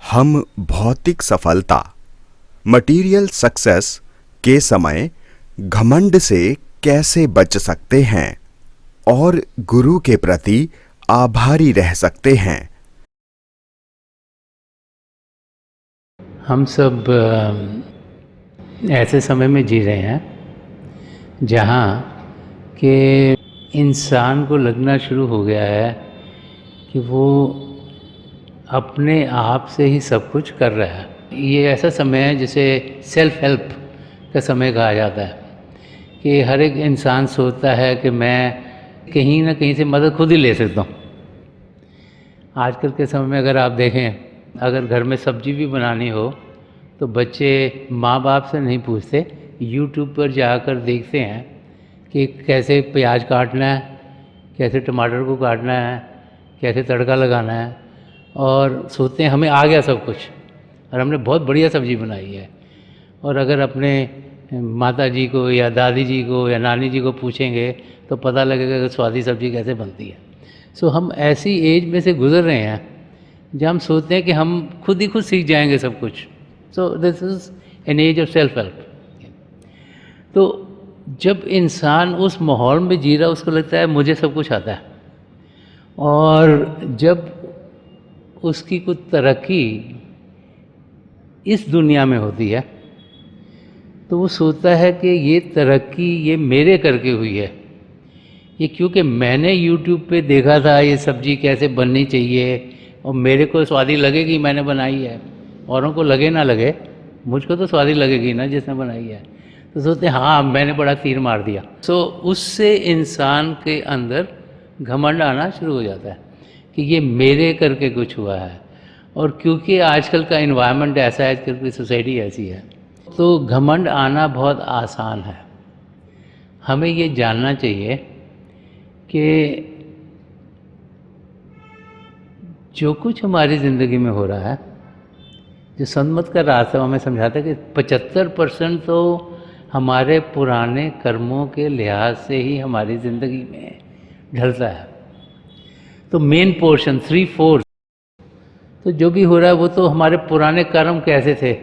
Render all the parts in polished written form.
हम भौतिक सफलता मटीरियल सक्सेस के समय घमंड से कैसे बच सकते हैं और गुरु के प्रति आभारी रह सकते हैं। हम सब ऐसे समय में जी रहे हैं जहाँ के इंसान को लगना शुरू हो गया है कि वो अपने आप से ही सब कुछ कर रहा है। ये ऐसा समय है जिसे सेल्फ हेल्प का समय कहा जाता है कि हर एक इंसान सोचता है कि मैं कहीं ना कहीं से मदद खुद ही ले सकता हूँ। आजकल के समय में अगर आप देखें, अगर घर में सब्जी भी बनानी हो तो बच्चे माँ बाप से नहीं पूछते, यूट्यूब पर जाकर देखते हैं कि कैसे प्याज काटना है, कैसे टमाटर को काटना है, कैसे तड़का लगाना है, और सोचते हैं हमें आ गया सब कुछ और हमने बहुत बढ़िया सब्ज़ी बनाई है। और अगर अपने माता जी को या दादी जी को या नानी जी को पूछेंगे तो पता लगेगा कि स्वादी सब्ज़ी कैसे बनती है। सो हम ऐसी एज में से गुज़र रहे हैं जहाँ हम सोचते हैं कि हम खुद ही खुद सीख जाएंगे सब कुछ। So this is an age of self help. तो जब इंसान उस माहौल में जी रहा, उसको लगता है मुझे सब कुछ आता है, और जब उसकी कुछ तरक्की इस दुनिया में होती है तो वो सोचता है कि ये तरक्की ये मेरे करके हुई है, ये क्योंकि मैंने YouTube पे देखा था ये सब्ज़ी कैसे बननी चाहिए और मेरे को स्वादी लगेगी, मैंने बनाई है। औरों को लगे ना लगे, मुझको तो स्वादी लगेगी ना जिसने बनाई है। तो सोचते हैं हाँ मैंने बड़ा तीर मार दिया। सो उससे इंसान के अंदर घमंड आना शुरू हो जाता है कि ये मेरे करके कुछ हुआ है। और क्योंकि आजकल का इन्वायरमेंट ऐसा है, आजकल की सोसाइटी ऐसी है, तो घमंड आना बहुत आसान है। हमें ये जानना चाहिए कि जो कुछ हमारी ज़िंदगी में हो रहा है, जो सन्मत का रास्ता हमें समझाता है कि 75% तो हमारे पुराने कर्मों के लिहाज से ही हमारी ज़िंदगी में ढलता है। तो मेन पोर्शन 3/4 तो जो भी हो रहा है वो तो हमारे पुराने कर्म कैसे थे,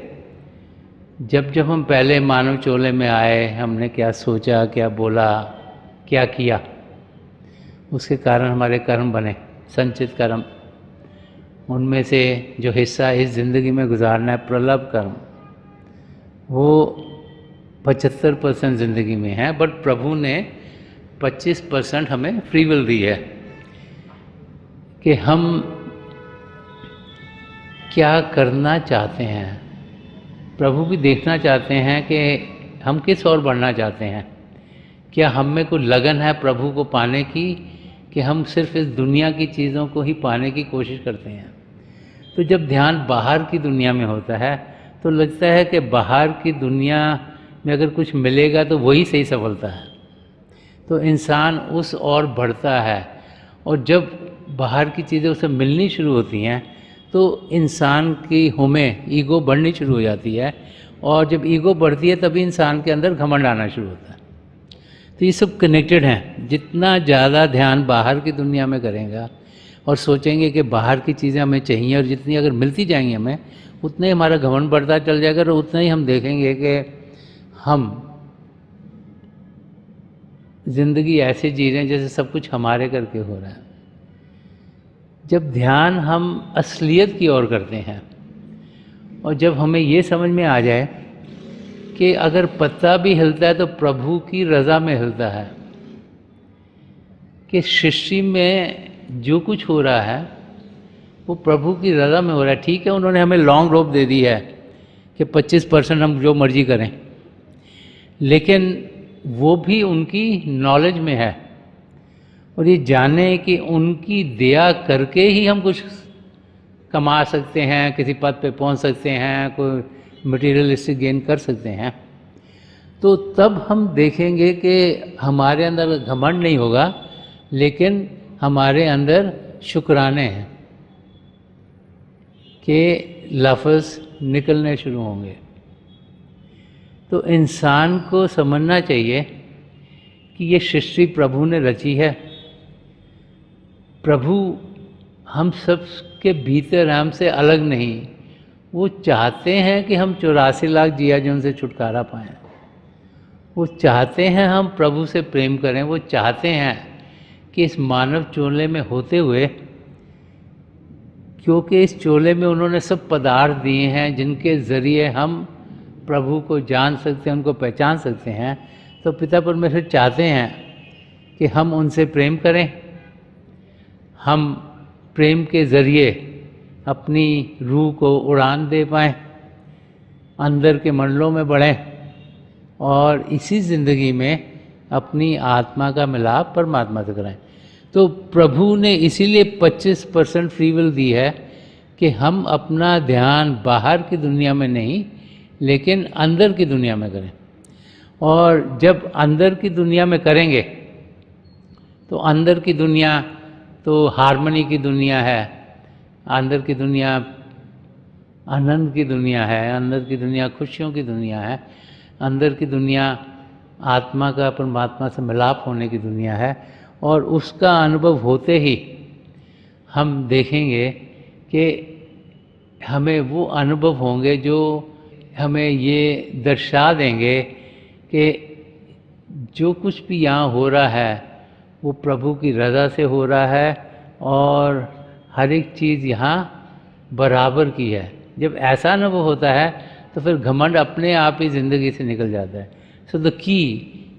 जब जब हम पहले मानव चोले में आए, हमने क्या सोचा, क्या बोला, क्या किया, उसके कारण हमारे कर्म बने, संचित कर्म। उनमें से जो हिस्सा इस ज़िंदगी में गुजारना है, प्रलभ कर्म, वो 75% ज़िंदगी में है। बट प्रभु ने 25% हमें फ्री विल दी है कि हम क्या करना चाहते हैं। प्रभु भी देखना चाहते हैं कि हम किस ओर बढ़ना चाहते हैं। क्या हम में कोई लगन है प्रभु को पाने की, कि हम सिर्फ इस दुनिया की चीज़ों को ही पाने की कोशिश करते हैं। तो जब ध्यान बाहर की दुनिया में होता है तो लगता है कि बाहर की दुनिया में अगर कुछ मिलेगा तो वही सही सफलता है, तो इंसान उस ओर बढ़ता है। और जब बाहर की चीज़ें उसे मिलनी शुरू होती हैं तो इंसान की होमें ईगो बढ़नी शुरू हो जाती है, और जब ईगो बढ़ती है तभी इंसान के अंदर घमंड आना शुरू होता है। तो ये सब कनेक्टेड हैं। जितना ज़्यादा ध्यान बाहर की दुनिया में करेगा और सोचेंगे कि बाहर की चीज़ें हमें चाहिए, और जितनी अगर मिलती जाएंगी हमें, उतना ही हमारा घमंड बढ़ता चल जाएगा, और उतना ही हम देखेंगे कि हम ज़िंदगी ऐसे जी रहे हैं जैसे सब कुछ हमारे करके हो रहा है। जब ध्यान हम असलियत की ओर करते हैं, और जब हमें ये समझ में आ जाए कि अगर पत्ता भी हिलता है तो प्रभु की रज़ा में हिलता है, कि सृष्टि में जो कुछ हो रहा है वो प्रभु की रज़ा में हो रहा है। ठीक है, उन्होंने हमें लॉन्ग रोप दे दी है कि 25% हम जो मर्जी करें, लेकिन वो भी उनकी नॉलेज में है, और ये जाने कि उनकी दया करके ही हम कुछ कमा सकते हैं, किसी पद पे पहुंच सकते हैं, कोई मटेरियलिस्टिक गेन कर सकते हैं। तो तब हम देखेंगे कि हमारे अंदर घमंड नहीं होगा, लेकिन हमारे अंदर शुक्राने हैं कि लफ्ज़ निकलने शुरू होंगे। तो इंसान को समझना चाहिए कि ये सृष्टि प्रभु ने रची है। प्रभु हम सब के भीतर, हमसे अलग नहीं, वो चाहते हैं कि हम 84 लाख जिया जो उनसे छुटकारा पाएं। वो चाहते हैं हम प्रभु से प्रेम करें। वो चाहते हैं कि इस मानव चोले में होते हुए, क्योंकि इस चोले में उन्होंने सब पदार्थ दिए हैं जिनके ज़रिए हम प्रभु को जान सकते हैं, उनको पहचान सकते हैं, तो पिता परमेश्वर चाहते हैं कि हम उनसे प्रेम करें, हम प्रेम के ज़रिए अपनी रूह को उड़ान दे पाएँ, अंदर के मंडलों में बढ़ें और इसी ज़िंदगी में अपनी आत्मा का मिलाप परमात्मा से कराएं। तो प्रभु ने इसीलिए 25% फ्री विल दी है कि हम अपना ध्यान बाहर की दुनिया में नहीं लेकिन अंदर की दुनिया में करें। और जब अंदर की दुनिया में करेंगे तो अंदर की दुनिया तो हार्मनी की दुनिया है, अंदर की दुनिया आनंद की दुनिया है, अंदर की दुनिया खुशियों की दुनिया है, अंदर की दुनिया आत्मा का परमात्मा से मिलाप होने की दुनिया है। और उसका अनुभव होते ही हम देखेंगे कि हमें वो अनुभव होंगे जो हमें ये दर्शा देंगे कि जो कुछ भी यहाँ हो रहा है वो प्रभु की रज़ा से हो रहा है और हर एक चीज़ यहाँ बराबर की है। जब ऐसा अनुभव होता है तो फिर घमंड अपने आप ही ज़िंदगी से निकल जाता है। सो द की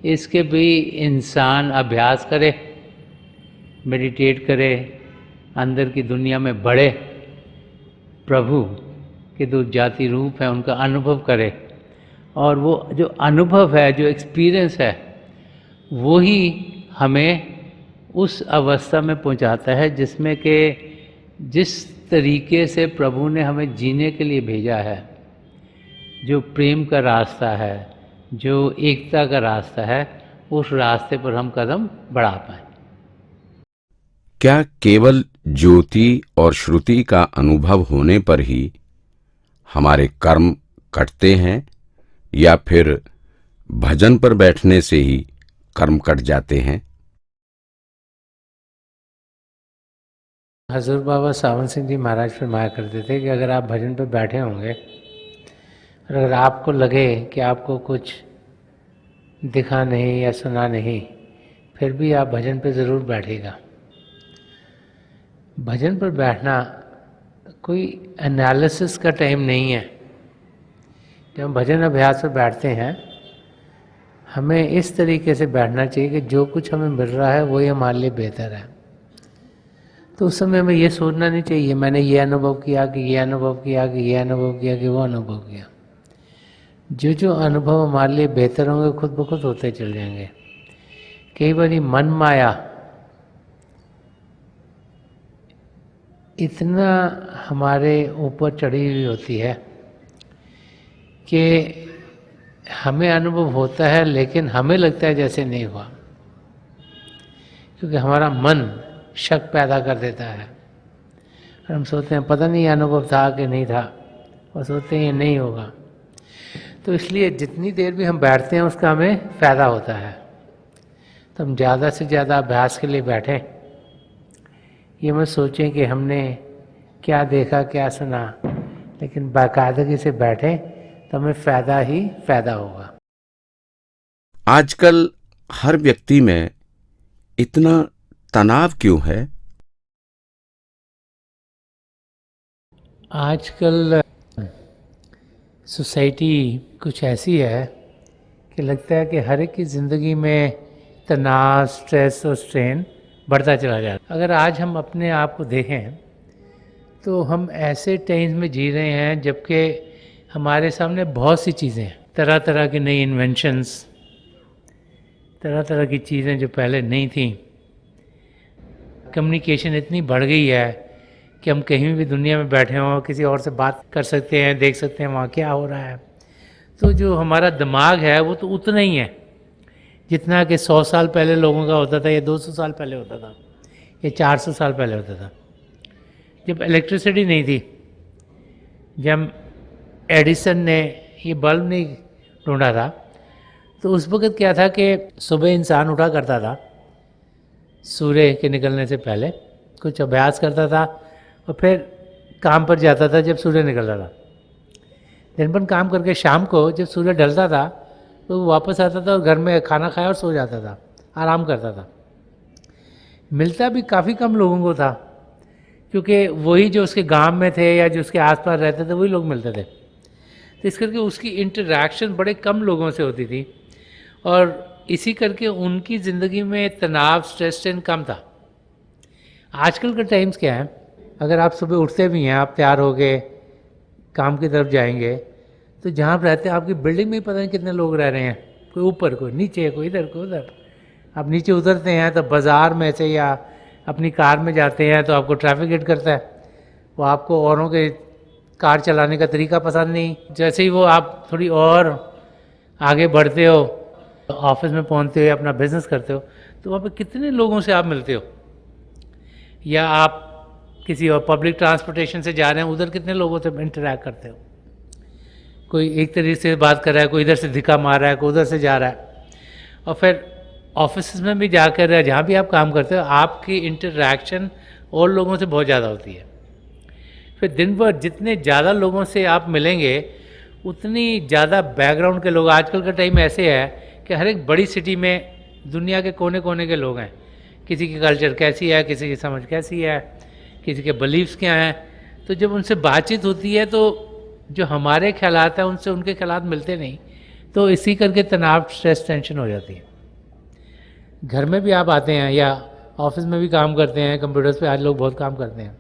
इसके भी इंसान अभ्यास करे, मेडिटेट करे, अंदर की दुनिया में बढ़े, प्रभु के जो जाति रूप है उनका अनुभव करे। और वो जो अनुभव है, जो एक्सपीरियंस है, वो ही हमें उस अवस्था में पहुंचाता है जिसमें कि जिस तरीके से प्रभु ने हमें जीने के लिए भेजा है, जो प्रेम का रास्ता है, जो एकता का रास्ता है, उस रास्ते पर हम कदम बढ़ा पाएं। क्या केवल ज्योति और श्रुति का अनुभव होने पर ही हमारे कर्म कटते हैं या फिर भजन पर बैठने से ही कर्म कट जाते हैं? हजूर बाबा सावन सिंह जी महाराज फरमाया करते थे कि अगर आप भजन पर बैठे होंगे और अगर आपको लगे कि आपको कुछ दिखा नहीं या सुना नहीं, फिर भी आप भजन पर ज़रूर बैठेगा। भजन पर बैठना कोई एनालिसिस का टाइम नहीं है। जब हम भजन अभ्यास पर बैठते हैं, हमें इस तरीके से बैठना चाहिए कि जो कुछ हमें मिल रहा है वही हमारे लिए बेहतर है। तो उस समय हमें ये सोचना नहीं चाहिए मैंने ये अनुभव किया कि ये अनुभव किया कि ये अनुभव किया कि वो अनुभव किया। जो जो अनुभव हमारे लिए बेहतर होंगे खुद ब खुद होते चल जाएंगे। कई बार मन माया इतना हमारे ऊपर चढ़ी हुई होती है कि हमें अनुभव होता है लेकिन हमें लगता है जैसे नहीं हुआ, क्योंकि हमारा मन शक पैदा कर देता है और हम सोचते हैं पता नहीं अनुभव था कि नहीं था, और सोचते हैं ये नहीं होगा। तो इसलिए जितनी देर भी हम बैठते हैं उसका हमें फ़ायदा होता है। तो हम ज़्यादा से ज़्यादा अभ्यास के लिए बैठें, ये मत सोचें कि हमने क्या देखा क्या सुना, लेकिन बाकायदगी से बैठें तो हमें फ़ायदा ही फ़ायदा होगा। आजकल हर व्यक्ति में इतना तनाव क्यों है? आजकल सोसाइटी कुछ ऐसी है कि लगता है कि हर एक की ज़िंदगी में तनाव, स्ट्रेस और स्ट्रेन बढ़ता चला जाता है। अगर आज हम अपने आप को देखें तो हम ऐसे टाइम्स में जी रहे हैं जबकि हमारे सामने बहुत सी चीज़ें हैं, तरह तरह की नई इन्वेंशंस, तरह तरह की चीज़ें जो पहले नहीं थी। कम्युनिकेशन इतनी बढ़ गई है कि हम कहीं भी दुनिया में बैठे हों किसी और से बात कर सकते हैं, देख सकते हैं वहाँ क्या हो रहा है। तो जो हमारा दिमाग है वो तो उतना ही है जितना कि 100 साल पहले लोगों का होता था, या 200 साल पहले होता था, या 400 साल पहले होता था। जब इलेक्ट्रिसिटी नहीं थी, जब एडिसन ने ये बल्ब नहीं ढूंढा था, तो उस वक़्त क्या था कि सुबह इंसान उठा करता था सूर्य के निकलने से पहले, कुछ अभ्यास करता था और फिर काम पर जाता था जब सूर्य निकलता था। दिन भर काम करके शाम को जब सूर्य ढलता था तो वो वापस आता था और घर में खाना खाया और सो जाता था, आराम करता था। मिलता भी काफ़ी कम लोगों को था, क्योंकि वही जो उसके गांव में थे या जो उसके आसपास रहते थे वही लोग मिलते थे। तो इस करके उसकी इंटरेक्शन बड़े कम लोगों से होती थी और इसी करके उनकी ज़िंदगी में तनाव, स्ट्रेस स्ट्रेन कम था। आजकल का टाइम्स क्या है, अगर आप सुबह उठते भी हैं, आप तैयार हो गए काम की तरफ जाएंगे, तो जहाँ आप रहते हैं आपकी बिल्डिंग में ही पता नहीं कितने लोग रह रहे हैं, कोई ऊपर, कोई नीचे, कोई इधर, कोई उधर। आप नीचे उतरते हैं तो बाज़ार में से या अपनी कार में जाते हैं तो आपको ट्रैफिक हिट करता है, वो आपको औरों के कार चलाने का तरीका पसंद नहीं। जैसे ही वो आप थोड़ी और आगे बढ़ते हो, ऑफिस में पहुंचते हो या अपना बिजनेस करते हो, तो वहाँ पे कितने लोगों से आप मिलते हो, या आप किसी और पब्लिक ट्रांसपोर्टेशन से जा रहे हैं, उधर कितने लोगों से इंटरेक्ट करते हो। कोई एक तरीके से बात कर रहा है, कोई इधर से धिक्का मार रहा है, कोई उधर से जा रहा है। और फिर ऑफिस में भी जाकर जहाँ भी आप काम करते हो, आपकी इंटरेक्शन और लोगों से बहुत ज़्यादा होती है। फिर दिन भर जितने ज़्यादा लोगों से आप मिलेंगे उतनी ज़्यादा बैकग्राउंड के लोग, आजकल का टाइम ऐसे है कि हर एक बड़ी सिटी में दुनिया के कोने कोने के लोग हैं। किसी की कल्चर कैसी है, किसी की समझ कैसी है, किसी के बिलीव्स क्या हैं। तो जब उनसे बातचीत होती है तो जो हमारे ख्यालात हैं उनसे उनके ख्यालात मिलते नहीं, तो इसी करके तनाव, स्ट्रेस, टेंशन हो जाती है। घर में भी आप आते हैं या ऑफिस में भी काम करते हैं, कंप्यूटर्स पे आज लोग बहुत काम करते हैं।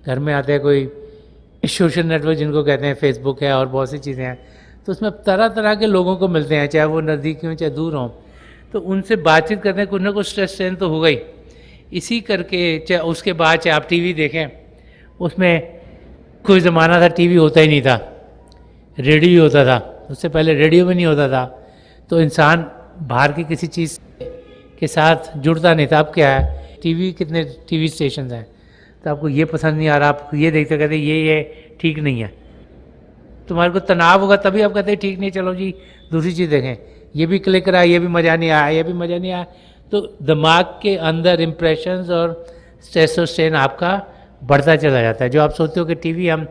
घर में आते हैं, कोई सोशल नेटवर्क जिनको कहते हैं, फेसबुक है और बहुत सी चीज़ें हैं, तो उसमें तरह तरह के लोगों को मिलते हैं, चाहे वो नज़दीक हों चाहे दूर हों। तो उनसे बातचीत करने कुछ ना कुछ स्ट्रेस स्ट्रेन तो हो गई। इसी करके चाहे उसके बाद चाहे आप टीवी देखें, उसमें कोई ज़माना था टीवी होता ही नहीं था, रेडियो ही होता था। उससे पहले रेडियो भी नहीं होता था, तो इंसान बाहर की किसी चीज़ के साथ जुड़ता नहीं था। अब क्या है, टीवी, कितने टीवी स्टेशन हैं, तो आपको ये पसंद नहीं आ रहा, आप ये देखते कहते ये ठीक नहीं है। तुम्हारे को तनाव होगा तभी आप कहते हैं ठीक नहीं, चलो जी दूसरी चीज़ देखें, ये भी क्लिक रहा, ये भी मज़ा नहीं आया, ये भी मज़ा नहीं आया। तो दिमाग के अंदर इम्प्रेशंस और स्ट्रेस और स्ट्रेन आपका बढ़ता चला जाता है। जो आप सोचते हो कि टीवी हम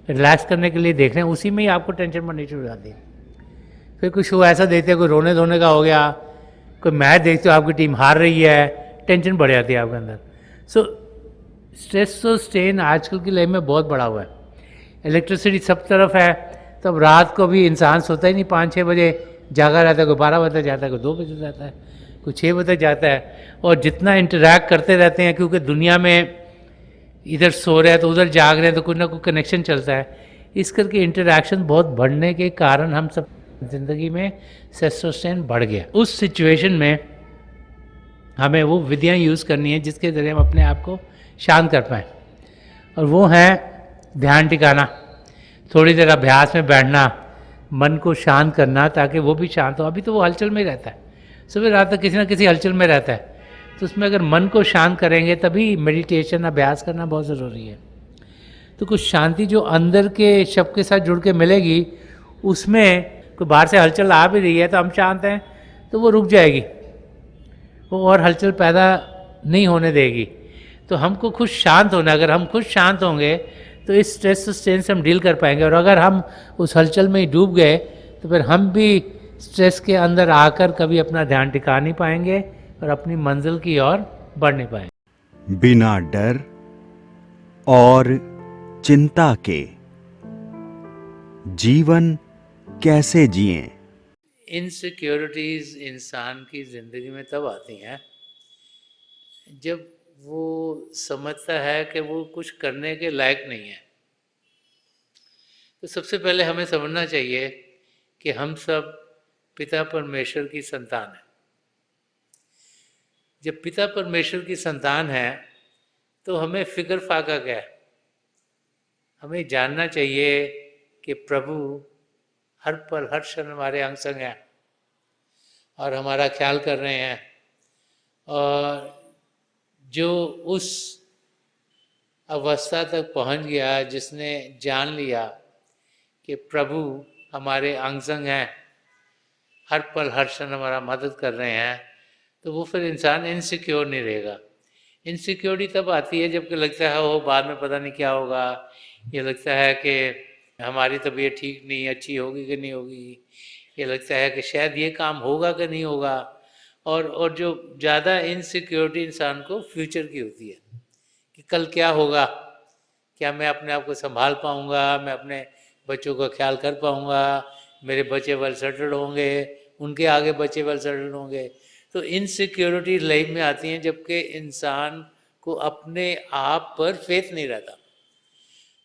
रिलैक्स करने के लिए देख रहे हैं, उसी में ही आपको टेंशन बननी शुरू हो जाती है। फिर कोई शो ऐसा देखते हैं, कोई रोने धोने का हो गया, कोई मैच देखते हो आपकी टीम हार रही है, टेंशन बढ़ जाती है आपके अंदर। सो स्ट्रेस और स्ट्रेन आजकल की लाइफ में बहुत बड़ा हुआ है। इलेक्ट्रिसिटी सब तरफ है, तब रात को भी इंसान सोता ही नहीं, 5-6 बजे जागा रहता है, कोई 12 बजे जाता है, कोई 2 बजे जाता है, कोई 6 बजे जाता है। और जितना इंटरैक्ट करते रहते हैं, क्योंकि दुनिया में इधर सो रहे हैं तो उधर जाग रहे हैं, तो कुछ ना कुछ कनेक्शन चलता है। इस करके इंटरैक्शन बहुत बढ़ने के कारण हम सब ज़िंदगी में स्ट्रेस और स्ट्रेन बढ़ गया। उस सिचुएशन में हमें वो विधियाँ यूज़ करनी है जिसके ज़रिए हम अपने आप को शांत कर पाएँ, और वो है ध्यान टिकाना, थोड़ी देर अभ्यास में बैठना, मन को शांत करना, ताकि वो भी शांत हो। अभी तो वो हलचल में रहता है, सुबह रात तक किसी ना किसी हलचल में रहता है, तो उसमें अगर मन को शांत करेंगे तभी मेडिटेशन, अभ्यास करना बहुत ज़रूरी है। तो कुछ शांति जो अंदर के शब्द के साथ जुड़ के मिलेगी, उसमें कोई बाहर से हलचल आ भी रही है तो हम शांत हैं तो वो रुक जाएगी, वो और हलचल पैदा नहीं होने देगी। तो हमको खुद शांत होना, अगर हम खुद शांत होंगे तो इस स्ट्रेस स्ट्रेन से हम डील कर पाएंगे। और अगर हम उस हलचल में ही डूब गए तो फिर हम भी स्ट्रेस के अंदर आकर कभी अपना ध्यान टिका नहीं पाएंगे और अपनी मंजिल की ओर बढ़ नहीं पाएंगे। बिना डर और चिंता के जीवन कैसे जिएं? इनसिक्योरिटीज़ इंसान की ज़िंदगी में तब आती हैं जब वो समझता है कि वो कुछ करने के लायक नहीं है। तो सबसे पहले हमें समझना चाहिए कि हम सब पिता परमेश्वर की संतान हैं। जब पिता परमेश्वर की संतान है तो हमें फिक्र फाका क्या है, हमें जानना चाहिए कि प्रभु हर पल हर क्षण हमारे अंग संग हैं और हमारा ख्याल कर रहे हैं। और जो उस अवस्था तक पहुंच गया, जिसने जान लिया कि प्रभु हमारे अंग संग हैं, हर पल हर क्षण हमारा मदद कर रहे हैं, तो वो फिर इंसान इनसिक्योर नहीं रहेगा। इनसिक्योरिटी तब आती है जबकि लगता है वो बाद में पता नहीं क्या होगा, ये लगता है कि हमारी तबीयत ठीक नहीं, अच्छी होगी कि नहीं होगी, ये लगता है कि शायद ये काम होगा कि नहीं होगा। और जो ज़्यादा इनसिक्योरिटी इंसान को फ्यूचर की होती है कि कल क्या होगा, क्या मैं अपने आप को संभाल पाऊँगा, मैं अपने बच्चों का ख्याल कर पाऊँगा, मेरे बच्चे वेल सेटल्ड होंगे, उनके आगे बच्चे वेल सेटल्ड होंगे। तो इनसिक्योरिटी लाइफ में आती हैं जबकि इंसान को अपने आप पर फेथ नहीं रहता।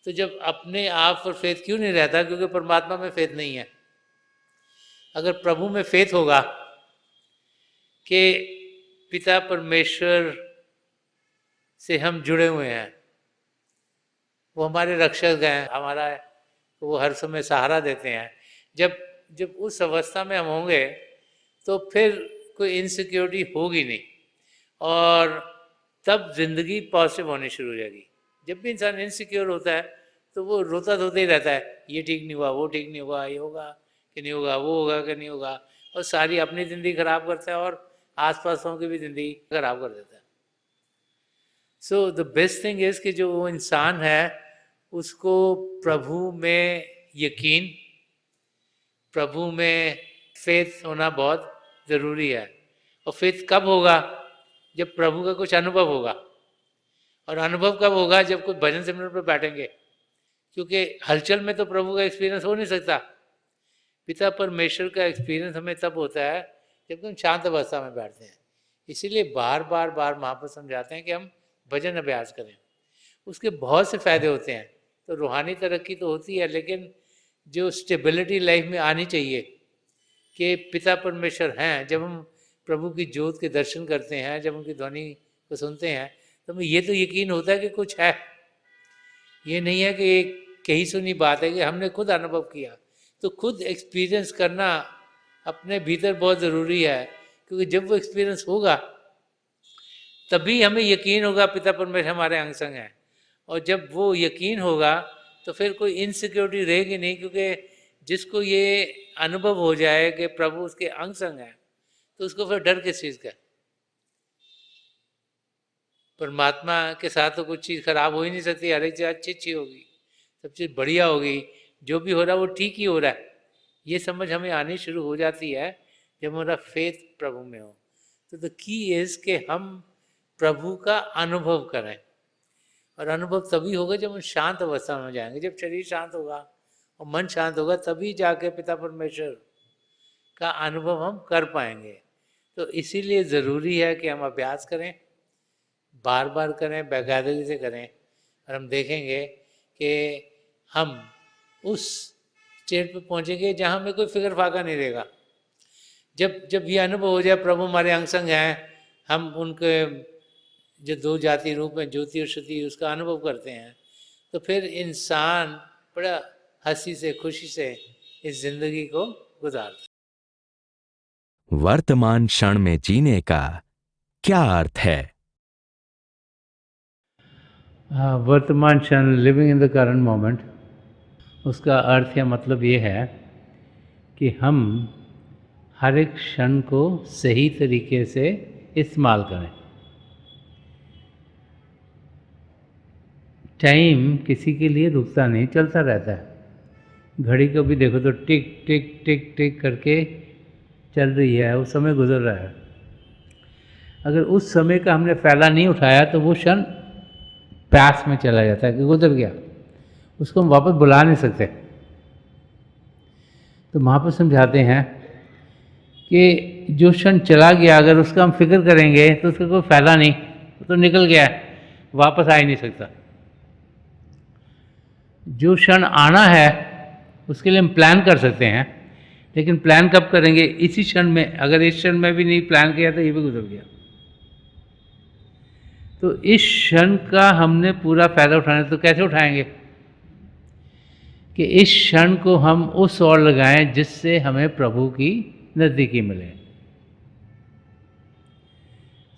तो जब अपने आप पर फेथ क्यों नहीं रहता? क्योंकि परमात्मा में फेथ नहीं है। अगर प्रभु में फेथ होगा कि पिता परमेश्वर से हम जुड़े हुए हैं, वो हमारे रक्षक हैं, हमारा वो हर समय सहारा देते हैं, जब जब उस अवस्था में हम होंगे तो फिर कोई इनसिक्योरिटी होगी नहीं और तब जिंदगी पॉजिटिव होनी शुरू हो जाएगी। जब भी इंसान इनसिक्योर होता है तो वो रोता धोता ही रहता है, ये ठीक नहीं हुआ, वो ठीक नहीं हुआ, ये होगा कि नहीं होगा, वो होगा कि नहीं होगा, और सारी अपनी ज़िंदगी खराब करता है और आसपासों की भी ज़िंदगी खराब कर देता है। So the best thing is कि जो वो इंसान है उसको प्रभु में यकीन, प्रभु में फेथ होना बहुत ज़रूरी है। और फेथ कब होगा? जब प्रभु का कुछ अनुभव होगा। और अनुभव कब होगा? जब कुछ भजन सिमरन पर बैठेंगे, क्योंकि हलचल में तो प्रभु का एक्सपीरियंस हो नहीं सकता। पिता परमेश्वर का एक्सपीरियंस हमें तब होता है जब हम शांत अवस्था में बैठते हैं। इसीलिए बार बार महाप्रभु समझाते हैं कि हम भजन अभ्यास करें, उसके बहुत से फायदे होते हैं। तो रूहानी तरक्की तो होती है, लेकिन जो स्टेबिलिटी लाइफ में आनी चाहिए कि पिता परमेश्वर हैं, जब हम प्रभु की ज्योत के दर्शन करते हैं, जब उनकी ध्वनि को सुनते हैं, तो हमें ये तो यकीन होता है कि कुछ है। ये नहीं है कि एक कही सुनी बात है, कि हमने खुद अनुभव किया। तो खुद एक्सपीरियंस करना अपने भीतर बहुत ज़रूरी है, क्योंकि जब वो एक्सपीरियंस होगा तभी हमें यकीन होगा पिता परमेश्वर हमारे अंग संग हैं। और जब वो यकीन होगा तो फिर कोई इनसिक्योरिटी रहेगी नहीं, क्योंकि जिसको ये अनुभव हो जाए कि प्रभु उसके अंग संग है, तो उसको फिर डर किस चीज़ का? परमात्मा के साथ तो कुछ चीज़ खराब हो ही नहीं सकती, हर एक चीज़ अच्छी अच्छी होगी, सब चीज़ बढ़िया होगी, जो भी हो रहा है वो ठीक ही हो रहा है। ये समझ हमें आनी शुरू हो जाती है जब हमारा फेथ प्रभु में हो। तो द की इज़ कि हम प्रभु का अनुभव करें, और अनुभव तभी होगा जब हम शांत अवस्था में जाएंगे। जब शरीर शांत होगा और मन शांत होगा, तभी जाके पिता परमेश्वर का अनुभव हम कर पाएंगे। तो इसीलिए ज़रूरी है कि हम अभ्यास करें, बार बार करें, बाकायदगी से करें, और हम देखेंगे कि हम उस स्टेट पे पहुंचेंगे जहाँ हमें कोई फिक्र फाका नहीं रहेगा। जब ये अनुभव हो जाए प्रभु हमारे अंग संग हैं, हम उनके जो दो जाति रूप में ज्योति और श्रुति उसका अनुभव करते हैं, तो फिर इंसान बड़ा हंसी से खुशी से इस जिंदगी को गुजारता है। वर्तमान क्षण में जीने का क्या अर्थ है? वर्तमान क्षण, living in the current moment, उसका अर्थ या मतलब ये है कि हम हर एक क्षण को सही तरीके से इस्तेमाल करें। टाइम किसी के लिए रुकता नहीं, चलता रहता है। घड़ी को भी देखो तो टिक टिक टिक टिक करके चल रही है, उस समय गुजर रहा है। अगर उस समय का हमने फ़ायदा नहीं उठाया तो वो क्षण प्यास में चला जाता है कि गुजर गया, उसको हम वापस बुला नहीं सकते। तो महाप्रभु समझाते हैं कि जो क्षण चला गया अगर उसका हम फिक्र करेंगे तो उसका कोई फ़ायदा नहीं, वो तो निकल गया है, वापस आ ही नहीं सकता। जो क्षण आना है उसके लिए हम प्लान कर सकते हैं, लेकिन प्लान कब करेंगे? इसी क्षण में। अगर इस क्षण में भी नहीं प्लान किया तो ये भी गुजर गया। तो इस क्षण का हमने पूरा फ़ायदा उठाना, तो कैसे उठाएंगे? कि इस क्षण को हम उस ओर लगाएं जिससे हमें प्रभु की नज़दीकी मिले।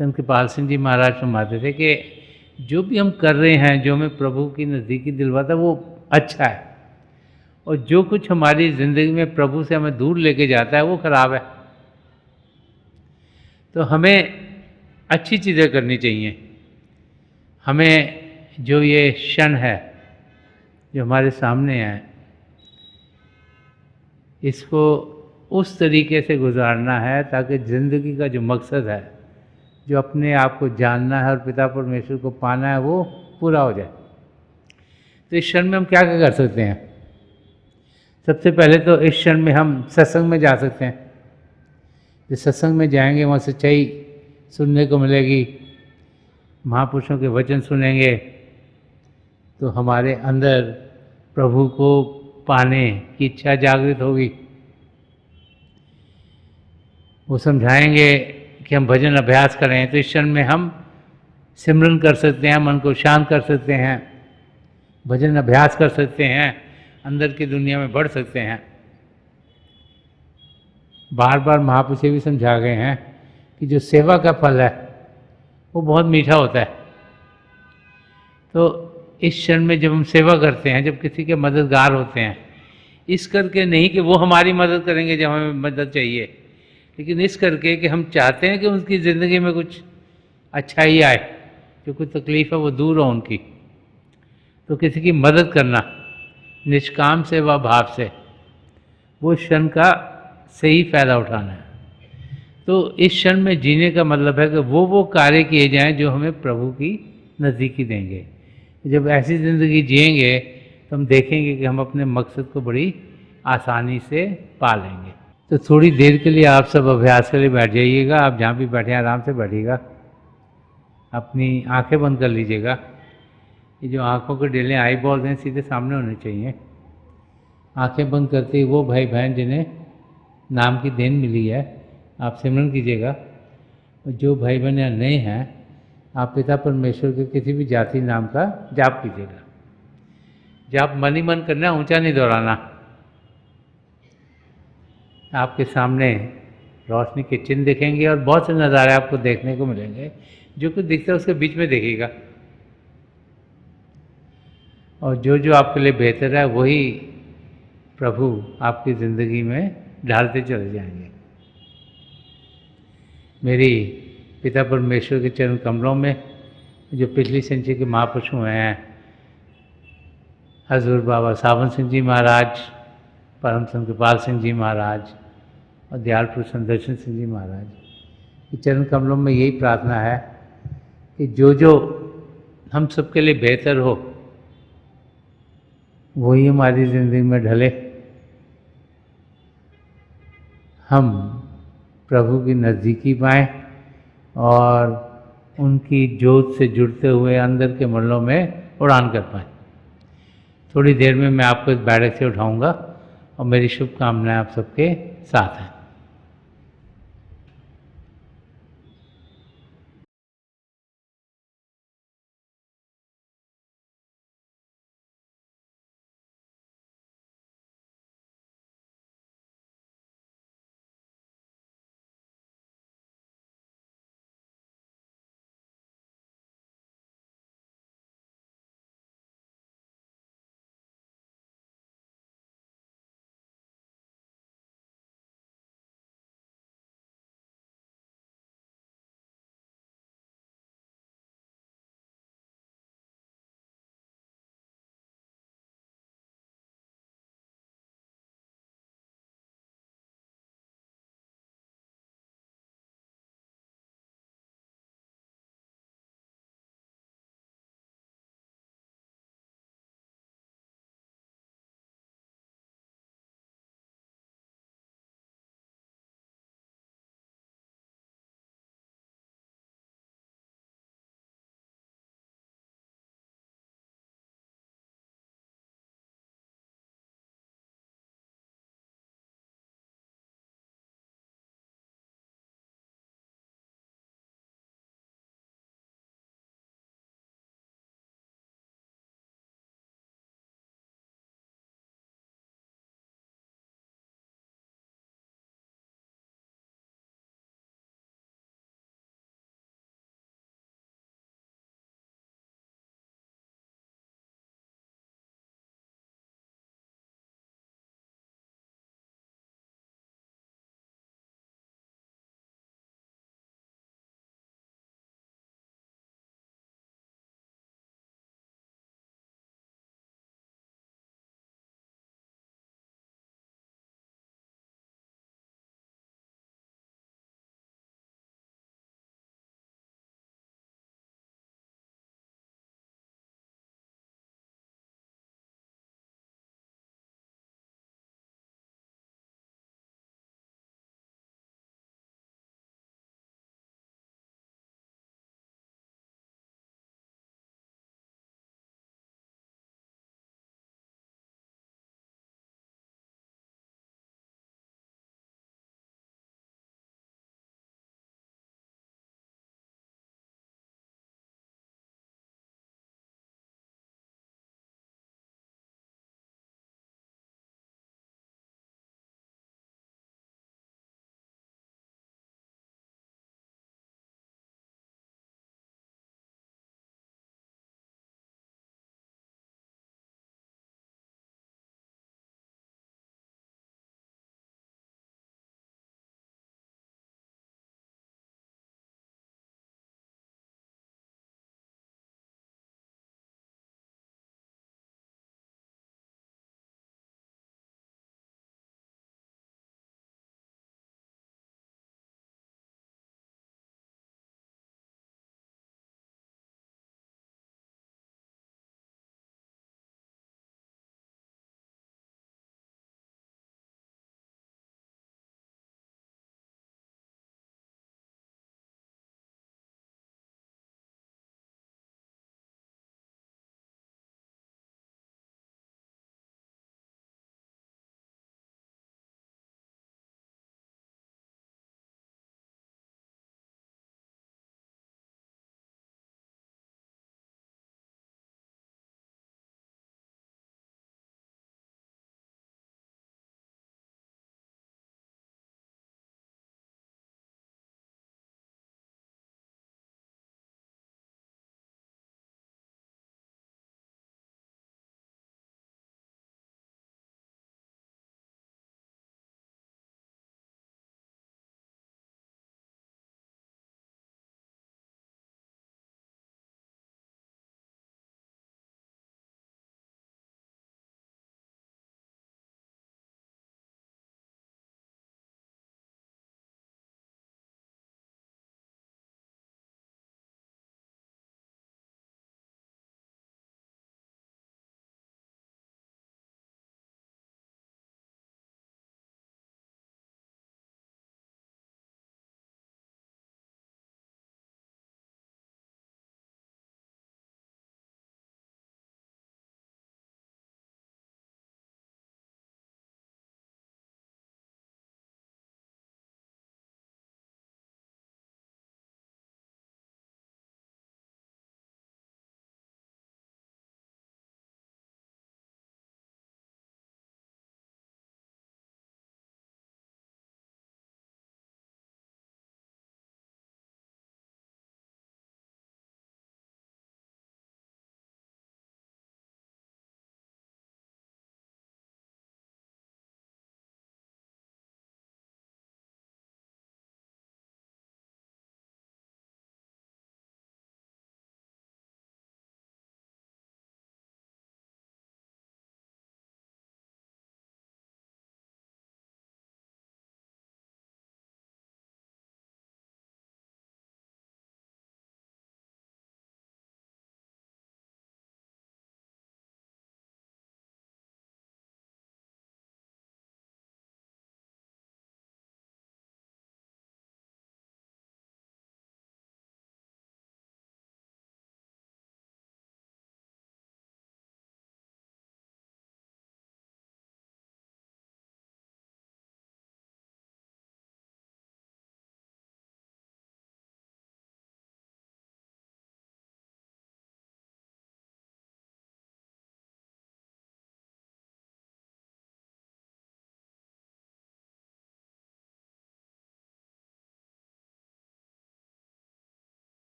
संत कृपाल सिंह जी महाराज फरमाते थे कि जो भी हम कर रहे हैं, जो हमें प्रभु की नज़दीकी दिलवाता है, वो अच्छा है, और जो कुछ हमारी ज़िंदगी में प्रभु से हमें दूर लेके जाता है वो खराब है। तो हमें अच्छी चीज़ें करनी चाहिए। हमें जो ये क्षण है जो हमारे सामने है, इसको उस तरीके से गुजारना है ताकि ज़िंदगी का जो मकसद है, जो अपने आप को जानना है और पिता परमेश्वर को पाना है, वो पूरा हो जाए। तो इस क्षण में हम क्या क्या कर सकते हैं? सबसे पहले तो इस क्षण में हम सत्संग में जा सकते हैं। जो सत्संग में जाएंगे वहाँ सच्चाई सुनने को मिलेगी, महापुरुषों के वचन सुनेंगे, तो हमारे अंदर प्रभु को पाने की इच्छा जागृत होगी। वो समझाएंगे कि हम भजन अभ्यास करें, तो इस क्षण में हम सिमरन कर सकते हैं, मन को शांत कर सकते हैं, भजन अभ्यास कर सकते हैं, अंदर की दुनिया में बढ़ सकते हैं। बार बार महापुरुष भी समझा गए हैं कि जो सेवा का फल है वो बहुत मीठा होता है। तो इस क्षण में जब हम सेवा करते हैं, जब किसी के मददगार होते हैं, इस करके नहीं कि वो हमारी मदद करेंगे जब हमें मदद चाहिए, लेकिन इस करके कि हम चाहते हैं कि उनकी ज़िंदगी में कुछ अच्छाई आए, जो कोई तकलीफ़ है वो दूर हो उनकी। तो किसी की मदद करना निष्काम सेवा भाव से, वो क्षण का सही फ़ायदा उठाना है। तो इस क्षण में जीने का मतलब है कि वो कार्य किए जाएं जो हमें प्रभु की नज़दीकी देंगे। जब ऐसी ज़िंदगी जिएंगे तो हम देखेंगे कि हम अपने मकसद को बड़ी आसानी से पा लेंगे। तो थोड़ी देर के लिए आप सब अभ्यास के लिए बैठ जाइएगा। आप जहाँ भी बैठे हैं आराम से बैठिएगा, अपनी आंखें बंद कर लीजिएगा। ये जो आँखों के डेले आई बॉल्स हैं सीधे सामने होने चाहिए। आंखें बंद करते ही वो भाई बहन जिन्हें नाम की देन मिली है, आप सिमरन कीजिएगा। और जो भाई बहन यहाँ नए हैं, आप पिता परमेश्वर के किसी भी जाति नाम का जाप कीजिएगा। जाप मन ही मन करना, ऊंचा नहीं दोहराना। आपके सामने रोशनी के चिन्ह दिखेंगे और बहुत से नज़ारे आपको देखने को मिलेंगे। जो कुछ दिखता है उसके बीच में देखिएगा, और जो जो आपके लिए बेहतर है वही प्रभु आपकी ज़िंदगी में ढालते चले जाएंगे। मेरी पिता परमेश्वर के चरण कमलों में जो पिछली संचय के महापुरुष हुए हैं, हजूर बाबा सावन सिंह जी महाराज, परम संत कृपाल सिंह जी महाराज और दयाल पुरुष संदर्शन सिंह जी महाराज के चरण कमलों में यही प्रार्थना है कि जो जो हम सबके लिए बेहतर हो वही हमारी ज़िंदगी में ढले। हम प्रभु की नज़दीकी पाएँ और उनकी ज्योत से जुड़ते हुए अंदर के मंडलों में उड़ान कर पाएँ। थोड़ी देर में मैं आपको इस बैठक से उठाऊंगा और मेरी शुभकामनाएं आप सबके साथ हैं।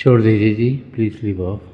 छोड़ दीजिए जी, प्लीज़ लीव ऑफ।